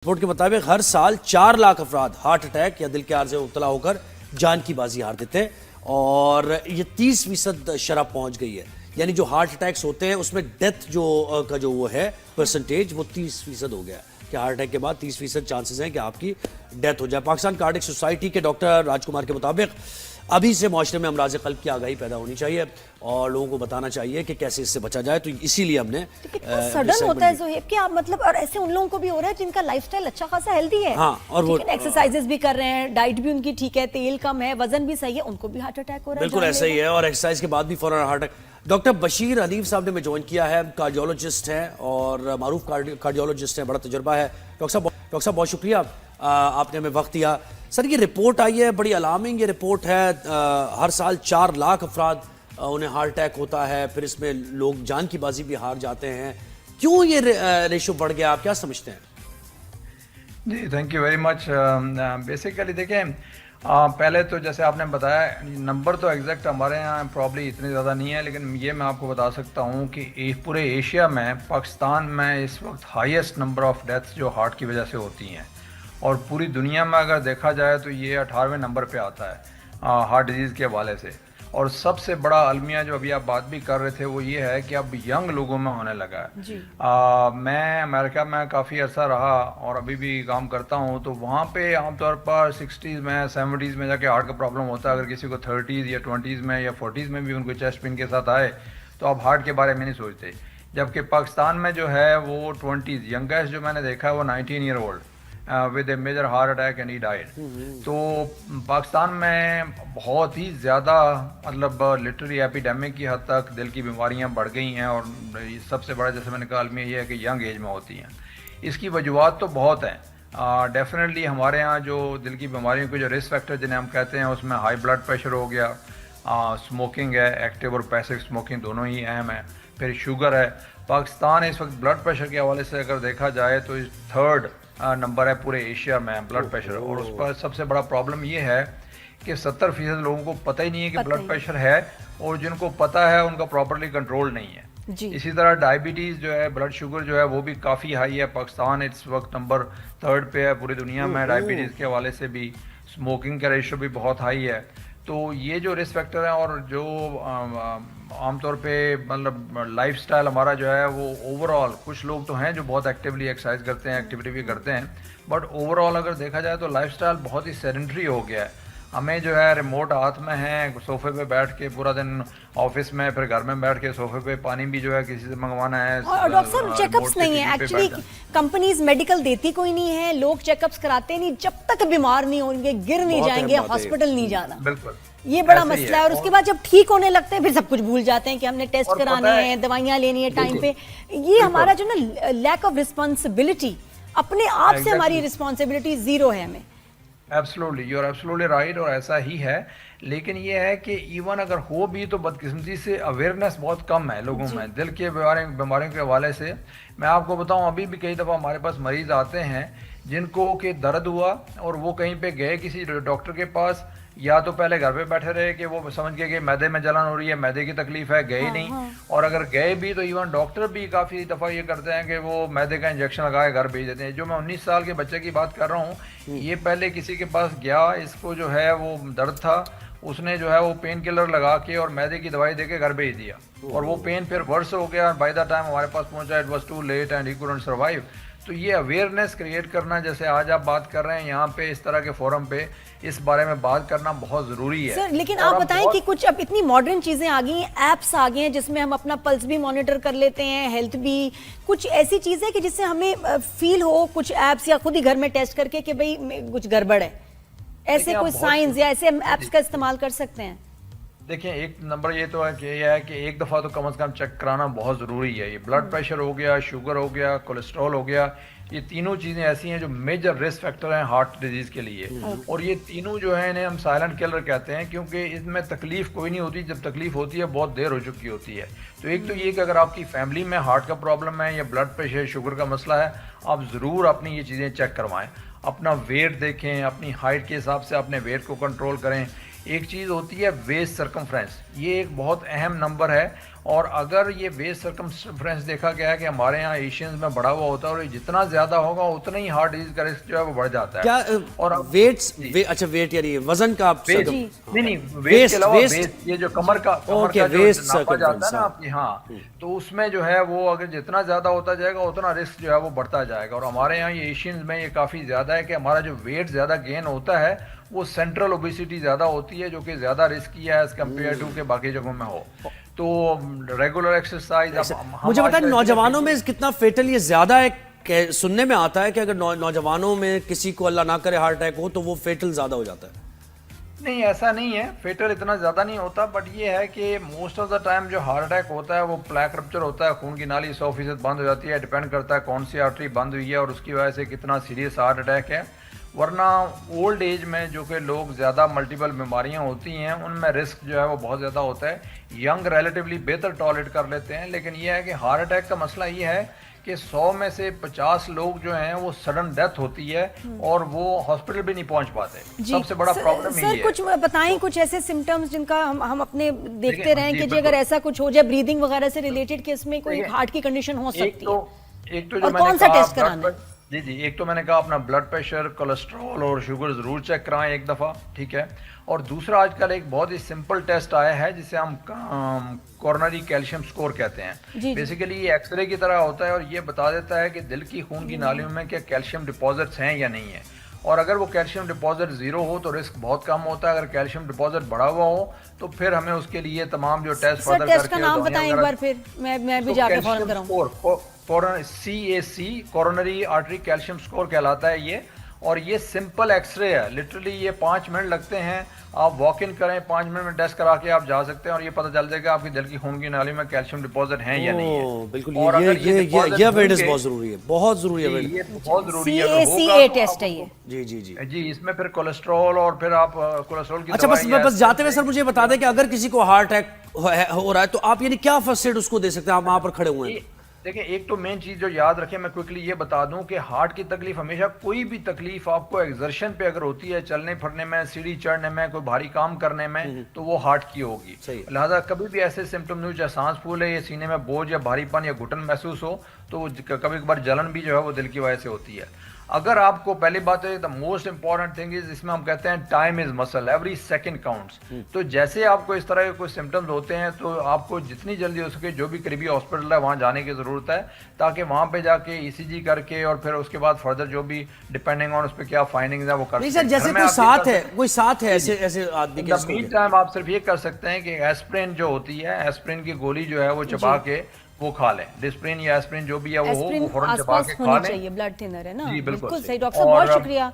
Report के मुताबिक हर साल 4 लाख अफराद हार्ट अटैक या दिल के आर्जे में मुब्तला होकर जान की बाजी हार देते हैं और ये 30% शरह पहुंच गई है। यानी जो हार्ट अटैक्स होते हैं उसमें डेथ का जो वो है परसेंटेज वो 30% हो गया कि हार्ट अटैक के बाद 30% चांसेस हैं कि आपकी डेथ हो जाए। पाकिस्तान कार्डियक सोसाइटी के डॉक्टर राजकुमार के मुताबिक अभी से माशरे में अमराज कल्ब की आगाही पैदा होनी चाहिए और लोगों को बताना चाहिए कि कैसे इससे बचा जाए। तो इसीलिए हमने सडन होता है ज़ोहेब कि आप मतलब, और ऐसे उन लोगों को भी हो रहा है जिनका लाइफस्टाइल अच्छा खासा हेल्दी है। हाँ, और वो एक्सरसाइजेस भी कर रहे हैं, डाइट भी उनकी ठीक है, तेल कम है, वजन भी सही है, उनको भी हार्ट अटैक हो रहा है। बिल्कुल ऐसा ही है और एक्सरसाइज के बाद भी फौरन heart attack. Doctor Bashir Hanif साहब ने हमें ज्वाइन किया है, कार्डियोलॉजिस्ट हैं और मारूफ कार्डियोलॉजिस्ट हैं, बड़ा तजुर्बा है। डॉक्टर साहब बहुत शुक्रिया आपने हमें वक्त दिया। सर ये रिपोर्ट आई है, बड़ी अलार्मिंग ये रिपोर्ट है। हर साल 4 लाख अफराद उन्हें हार्ट अटैक होता है, फिर इसमें लोग जान की बाजी भी हार जाते हैं। क्यों ये रेशो बढ़ गया, आप क्या समझते हैं? जी thank you very much. Basically देखें, पहले तो जैसे आपने बताया नंबर तो एग्जैक्ट हमारे यहाँ प्रॉब्ली इतने ज़्यादा नहीं है, लेकिन ये मैं आपको बता सकता हूँ कि पूरे एशिया में पाकिस्तान में इस वक्त हाईएस्ट नंबर ऑफ़ डेथ्स जो हार्ट की वजह से होती हैं और पूरी दुनिया में अगर देखा जाए तो ये 18वें नंबर पे आता है हार्ट डिजीज़ के हवाले से। और सबसे बड़ा अलमिया जो अभी आप बात भी कर रहे थे वो ये है कि अब यंग लोगों में होने लगा है। मैं अमेरिका में काफ़ी अर्सा रहा और अभी भी काम करता हूँ, तो वहाँ पे आमतौर पर 60s में 70s में जाके हार्ट का प्रॉब्लम होता है। अगर किसी को 30s या 20s में या 40s में भी उनको चेस्ट पेन के साथ आए तो आप हार्ट के बारे में नहीं सोचते। जबकि पाकिस्तान में जो है वो 20s, यंगेस्ट जो मैंने देखा है वो 19 year old with a major heart attack and he died. तो पाकिस्तान में बहुत ही ज़्यादा मतलब लिटरली एपिडेमिक की हद तक दिल की बीमारियां बढ़ गई हैं और सबसे बड़ा जैसे मैंने कहा अलमिया ये है कि यंग एज में होती हैं। इसकी वजूहत तो बहुत हैं। डेफिनेटली हमारे यहाँ जो दिल की बीमारियों के जो रिस्क फैक्टर जिन्हें हम कहते हैं उसमें हाई ब्लड प्रेशर हो गया, स्मोकिंग है, एक्टिव और पैसिव स्मोकिंग दोनों ही अहम है, फिर शुगर है। पाकिस्तान इस वक्त ब्लड प्रेशर के हवाले से अगर देखा जाए तो इस 3rd नंबर है पूरे एशिया में ब्लड प्रेशर। और उस पर सबसे बड़ा प्रॉब्लम ये है कि 70% लोगों को पता ही नहीं है कि ब्लड प्रेशर है और जिनको पता है उनका प्रॉपरली कंट्रोल नहीं है। इसी तरह डायबिटीज़ जो है, ब्लड शुगर जो है वो भी काफ़ी हाई है। पाकिस्तान इस वक्त नंबर 3rd पे है पूरी दुनिया में डायबिटीज़ के हवाले से भी। स्मोकिंग का रेशो भी बहुत हाई है। तो ये जो रिस्क फैक्टर हैं और जो आमतौर पे मतलब लाइफस्टाइल हमारा जो है वो ओवरऑल, कुछ लोग तो हैं जो बहुत एक्टिवली एक्सरसाइज करते हैं, एक्टिविटी भी करते हैं, बट ओवरऑल अगर देखा जाए तो लाइफस्टाइल बहुत ही सेडेंटरी हो गया है। हमें जो है रिमोट हाथ में है, सोफे पे बैठ के पूरा दिन ऑफिस में, फिर घर में बैठ के सोफे पे पानी भी जो है किसी से मंगवाना है। और डॉक्टर साहब चेकअप्स नहीं है एक्चुअली, कंपनीज मेडिकल देती कोई नहीं है, लोग चेकअप्स कराते नहीं जब तक बीमार नहीं होंगे, गिर नहीं जाएंगे, हॉस्पिटल नहीं जाना। बिल्कुल ये बड़ा मसला है। और उसके बाद जब ठीक होने लगते हैं फिर सब कुछ भूल जाते हैं कि हमने टेस्ट कराने हैं, दवाइयां लेनी है टाइम पे। ये हमारा जो ना लैक ऑफ रिस्पॉन्सिबिलिटी, अपने आप से हमारी रिस्पॉन्सिबिलिटी जीरो है हमें। Absolutely, you are absolutely right और ऐसा ही है। लेकिन ये है कि इवन अगर हो भी तो बदकिस्मती से अवेयरनेस बहुत कम है लोगों में दिल के बीमारियों के हवाले से। मैं आपको बताऊं अभी भी कई दफ़ा हमारे पास मरीज आते हैं जिनको कि दर्द हुआ और वो कहीं पे गए किसी डॉक्टर के पास, या तो पहले घर पे बैठे रहे कि वो समझ गए कि मैदे में जलन हो रही है, मैदे की तकलीफ है, गए नहीं। और अगर गए भी तो इवन डॉक्टर भी काफ़ी दफ़ा ये करते हैं कि वो मैदे का इंजेक्शन लगा के घर भेज देते हैं। जो मैं 19 साल के बच्चे की बात कर रहा हूँ, ये पहले किसी के पास गया, इसको जो है वो दर्द था, उसने जो है वो पेन किलर लगा के और मैदे की दवाई दे के घर भेज दिया और वो पेन फिर वर्स हो गया। बाय द टाइम हमारे पास पहुंचा it was too late and he couldn't survive. तो ये अवेयरनेस क्रिएट करना, जैसे आज आप बात कर रहे हैं यहाँ पे इस तरह के फोरम पे, इस बारे में बात करना बहुत ज़रूरी है। सर लेकिन आप बताएं कि कुछ अब इतनी मॉडर्न चीज़ें आ गई हैं, ऐप्स आ गए हैं जिसमें हम अपना पल्स भी मॉनिटर कर लेते हैं, हेल्थ भी, कुछ ऐसी चीज़ें कि जिससे हमें फील हो, कुछ ऐप्स या खुद ही घर में टेस्ट करके कि भाई कुछ गड़बड़ है, ऐसे कोई साइंस या ऐसे ऐप्स का इस्तेमाल कर सकते हैं? देखिए, एक नंबर ये तो है कि यह है कि एक दफ़ा तो कम से कम चेक कराना बहुत ज़रूरी है। ये ब्लड प्रेशर हो गया, शुगर हो गया, कोलेस्ट्रॉल हो गया, ये तीनों चीज़ें ऐसी हैं जो मेजर रिस्क फैक्टर हैं हार्ट डिजीज़ के लिए। और ये तीनों जो हैं इन्हें हम साइलेंट किलर कहते हैं क्योंकि इसमें तकलीफ कोई नहीं होती, जब तकलीफ होती है बहुत देर हो चुकी होती है। तो एक तो ये कि अगर आपकी फैमिली में हार्ट का प्रॉब्लम है या ब्लड प्रेशर शुगर का मसला है, आप ज़रूर अपनी ये चीज़ें चेक करवाएँ। अपना वेट देखें, अपनी हाइट के हिसाब से अपने वेट को कंट्रोल करें। एक चीज़ होती है वेस्ट सरकमफ्रेंस, ये एक बहुत अहम नंबर है और अगर ये वेट सर्कमफ्रेंस देखा गया है कि हमारे यहाँ एशियंस में बढ़ा हुआ होता है और ये जितना ज्यादा होगा उतना ही हार्ट डिजीज का रिस्क जो है वो बढ़ जाता है। क्या और अच्छा वेट यानी वजन का आप वेट नहीं वेट के अलावा वेट ये जो कमर का जो नापा जाता है ना आपकी, हाँ, तो उसमें जो है वो अगर जितना ज्यादा होता जाएगा उतना रिस्क जो है वो बढ़ता जाएगा। और हमारे यहाँ ये एशियंस में ये काफी ज्यादा है कि हमारा जो वेट ज्यादा गेन होता है वो सेंट्रल ओबेसिटी ज्यादा होती है, जो कि ज्यादा रिस्की है एज कम्पेयर टू के बाकी जगहों में हो। तो रेगुलर एक्सरसाइज मुझे बताएं नौजवानों में कितना फेटल ये ज्यादा है? सुनने में आता है कि अगर नौजवानों में किसी को अल्लाह ना करे हार्ट अटैक हो तो वो फेटल ज्यादा हो जाता है। नहीं, ऐसा नहीं है, फेटल इतना ज़्यादा नहीं होता, बट ये है कि मोस्ट ऑफ द टाइम जो हार्ट अटैक होता है वो प्लेक रप्चर होता है, खून की नाली 100% बंद हो जाती है। डिपेंड करता है कौन सी आर्टरी बंद हुई है और उसकी वजह से कितना सीरियस हार्ट अटैक है। वरना ओल्ड एज में जो कि लोग ज़्यादा मल्टीपल बीमारियां होती हैं उनमें रिस्क जो है वो बहुत ज़्यादा होता है। यंग रिलेटिवली बेहतर टॉलरेट कर लेते हैं, लेकिन यह है कि हार्ट अटैक का मसला ये है कि 100 में से 50 लोग जो हैं वो सडन डेथ होती है और वो हॉस्पिटल भी नहीं पहुंच पाते। सबसे बड़ा प्रॉब्लम यही है। कुछ बताएं कुछ ऐसे सिम्टम्स जिनका हम अपने देखते रहें कि अगर ऐसा कुछ हो जाए ब्रीदिंग वगैरह से रिलेटेड कि इसमें कोई हार्ट की कंडीशन हो सकती है। एक तो जो कौन सा टेस्ट कराना है? जी, एक तो मैंने कहा अपना ब्लड प्रेशर, कोलेस्ट्रॉल और शुगर जरूर चेक कराएं एक दफ़ा, ठीक है। और दूसरा आजकल एक बहुत ही सिंपल टेस्ट आया है जिसे हम कोरोनरी कैल्शियम स्कोर कहते हैं। बेसिकली ये एक्सरे की तरह होता है और ये बता देता है कि दिल की खून की नालियों में क्या कैल्शियम डिपॉजिट्स हैं या नहीं है। और अगर वो कैल्शियम डिपॉजिट जीरो हो तो रिस्क बहुत कम होता है। अगर कैल्शियम डिपॉजिट बढ़ा हुआ हो तो फिर हमें उसके लिए तमाम जो टेस्ट फर्दर करके का नाम बताएं एक बार फिर, मैं भी जाके फौरन कराऊं। CAC coronary artery calcium score कहलाता है ये, और ये सिंपल एक्सरे है। लिटरली ये 5 मिनट लगते हैं, आप वॉक इन करें 5 मिनट में टेस्ट करा के आप जा सकते हैं और ये पता चल जाएगा आपकी दिल की खून की नाली में कैल्शियम डिपॉजिट हैं या नहीं है। बिल्कुल, ये अवेयरनेस बहुत जरूरी है, बहुत जरूरी है, ये बहुत जरूरी है। CACA टेस्ट है ये। जी, इसमें फिर कोलेस्ट्रॉल और फिर आप कोलेस्ट्रॉल की अच्छा बस जाते हुए सर मुझे बता दें कि अगर किसी को हार्ट अटैक हो रहा है तो आप यानी क्या फर्स्ट एड उसको दे सकते हैं? आप वहां पर खड़े हुए हैं। देखिए, एक तो मेन चीज जो याद रखें, मैं क्विकली ये बता दूं कि हार्ट की तकलीफ हमेशा, कोई भी तकलीफ आपको एक्सर्शन पे अगर होती है, चलने फिरने में, सीढ़ी चढ़ने में, कोई भारी काम करने में, तो वो हार्ट की होगी। लिहाजा कभी भी ऐसे सिम्टम हो, चाहे सांस फूले या सीने में बोझ या भारीपन या घुटन महसूस हो, तो कभी कभार जलन भी जो है वो दिल की वजह से होती है। अगर आपको, पहली बात है, the most important thing is, इसमें हम कहते हैं time is muscle, every second counts. तो जैसे आपको इस तरह के कोई सिम्टम्स होते हैं तो आपको जितनी जल्दी हो सके जो भी करीबी हॉस्पिटल है वहां जाने की जरूरत है, ताकि वहां पे जाके ECG करके और फिर उसके बाद फर्दर जो भी डिपेंडिंग ऑन उस पर क्या फाइंडिंग्स है वो कर सकते हैं। जैसे कोई साथ है ऐसे आदमी के मीन टाइम आप सिर्फ ये कर सकते हैं कि एस्प्रिन जो होती है, एस्प्रिन की गोली जो है वो चबा के वो खा लें। डिस्प्रिन या एस्प्रिन जो भी है वो फौरन चबा के खा लें। ब्लड थिनर है ना। जी बिल्कुल सही। डॉक्टर साहब बहुत शुक्रिया।